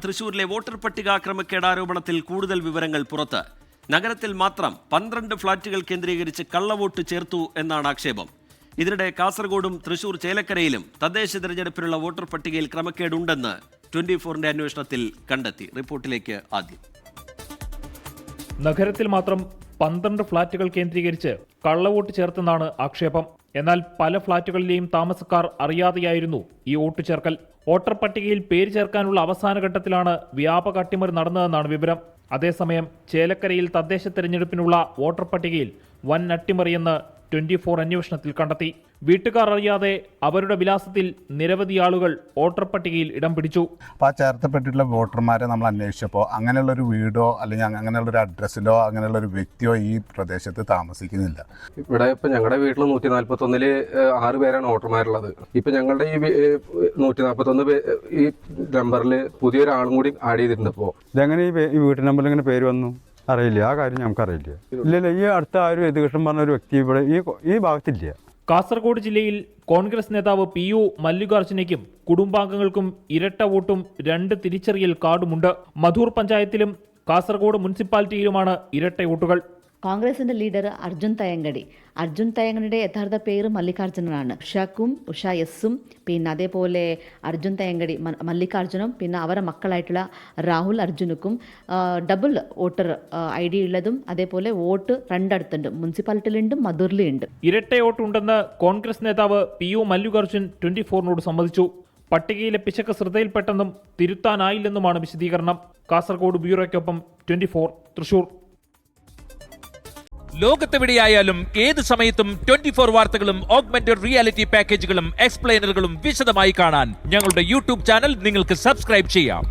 തൃശൂരിലെ വോട്ടർ പട്ടിക ക്രമക്കേട് ആരോപണത്തിൽ കൂടുതൽ വിവരങ്ങൾ പുറത്ത്. നഗരത്തിൽ മാത്രം 12 ഫ്ളാറ്റുകൾ കേന്ദ്രീകരിച്ച് കള്ളവോട്ട് ചേർത്തു എന്നാണ് ആക്ഷേപം. ഇതിനിടെ കാസർഗോഡും തൃശൂർ ചേലക്കരയിലും തദ്ദേശ തെരഞ്ഞെടുപ്പിനുള്ള വോട്ടർ പട്ടികയിൽ ക്രമക്കേടുണ്ടെന്ന് 24-ന്റെ അന്വേഷണത്തിൽ കണ്ടെത്തി. റിപ്പോർട്ടിലേക്ക് ആദ്യം. നഗരത്തിൽ മാത്രം 12 ഫ്ളാറ്റുകൾ കേന്ദ്രീകരിച്ച് കള്ളവോട്ട് ചേർത്തെന്നാണ് ആക്ഷേപം. എന്നാൽ പല ഫ്ളാറ്റുകളിലെയും താമസക്കാർ അറിയാതെയായിരുന്നു ഈ വോട്ട് ചേർക്കൽ. വോട്ടർ പട്ടികയിൽ പേര് ചേർക്കാനുള്ള അവസാന ഘട്ടത്തിലാണ് വ്യാപക അട്ടിമറി നടന്നതെന്നാണ് വിവരം. അതേസമയം ചേലക്കരയിൽ തദ്ദേശ തെരഞ്ഞെടുപ്പിനുള്ള വോട്ടർ പട്ടികയിൽ വൻ അട്ടിമറിയെന്ന് 24 അന്വേഷണത്തിൽ കണ്ടെത്തി. വീട്ടുകാർ അറിയാതെ അവരുടെ വിലാസത്തിൽ നിരവധി ആളുകൾ വോട്ടർ പട്ടികയിൽ ഇടം പിടിച്ചു. അപ്പോൾ ആ ചേർത്തപ്പെട്ടിട്ടുള്ള വോട്ടർമാരെ നമ്മൾ അന്വേഷിച്ചപ്പോൾ അങ്ങനെയുള്ളൊരു വീടോ അല്ലെങ്കിൽ അങ്ങനെയുള്ളൊരു അഡ്രസ്സിലോ അങ്ങനെയുള്ളൊരു വ്യക്തിയോ ഈ പ്രദേശത്ത് താമസിക്കുന്നില്ല. ഇവിടെ ഇപ്പം ഞങ്ങളുടെ വീട്ടിൽ 141 6 പേരാണ് വോട്ടർമാരുള്ളത്. ഇപ്പം ഞങ്ങളുടെ ഈ 141 ഈ നമ്പറിൽ പുതിയൊരാളും കൂടി ആഡ് ചെയ്തിട്ടുണ്ട്. ഇപ്പോൾ ഇതെങ്ങനെ ഈ വീട്ടു നമ്പറിൽ ഇങ്ങനെ പേര് വന്നു അറിയില്ല. ആ കാര്യം നമുക്കറിയില്ല. ഇല്ലല്ല, ഈ അടുത്ത ആരും യദുകൃഷ്ണൻ പറഞ്ഞ ഒരു വ്യക്തി ഇവിടെ ഈ ഭാഗത്തില്ല. കാസർഗോഡ് ജില്ലയിൽ കോൺഗ്രസ് നേതാവ് PU മല്ലികാർജുനയ്ക്കും കുടുംബാംഗങ്ങൾക്കും ഇരട്ട വോട്ടും 2 തിരിച്ചറിയൽ കാർഡുമുണ്ട്. മധൂർ പഞ്ചായത്തിലും കാസർഗോഡ് മുനിസിപ്പാലിറ്റിയിലുമാണ് ഇരട്ട വോട്ടുകൾ. കോൺഗ്രസിന്റെ ലീഡർ അർജുൻ തയങ്കടിയുടെ യഥാർത്ഥ പേര് മല്ലികാർജുനനാണ്. ഉഷാക്കും ഉഷ എസും പിന്നെ അതേപോലെ അർജുൻ തയങ്കടി മല്ലികാർജുനും പിന്നെ അവരുടെ മക്കളായിട്ടുള്ള രാഹുൽ അർജുനുക്കും ഡബിൾ വോട്ടർ ID ഉള്ളതും അതേപോലെ വോട്ട് 2 അടുത്തുണ്ട്. മുനിസിപ്പാലിറ്റിയിലുണ്ട്, മധൂറിലുണ്ട്. ഇരട്ട വോട്ടുണ്ടെന്ന് കോൺഗ്രസ് നേതാവ് PU മല്ലികാർജുൻ 24-നോട് സമ്മതിച്ചു. പട്ടികയിലെ പിശക്ക് ശ്രദ്ധയിൽപ്പെട്ടെന്നും തിരുത്താനായില്ലെന്നുമാണ് വിശദീകരണം. കാസർഗോഡ് ബ്യൂറോയ്ക്കൊപ്പം 24 തൃശൂർ. ലോകത്തെവിടെയായാലും ഏത് സമയത്തും 24 വാർത്തകളും ഓഗ്മെന്റഡ് റിയാലിറ്റി പാക്കേജുകളും എക്സ്പ്ലെയിനറുകളും വിശദമായി കാണാൻ ഞങ്ങളുടെ YouTube ചാനൽ നിങ്ങൾക്ക് സബ്സ്ക്രൈബ് ചെയ്യാം.